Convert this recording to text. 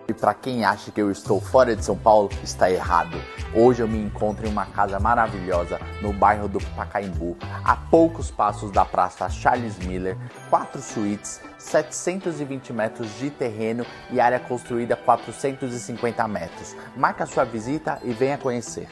E para quem acha que eu estou fora de São Paulo, está errado. Hoje eu me encontro em uma casa maravilhosa no bairro do Pacaembu, a poucos passos da Praça Charles Miller, 4 suítes, 720 metros de terreno e área construída 450 metros. Marque a sua visita e venha conhecer.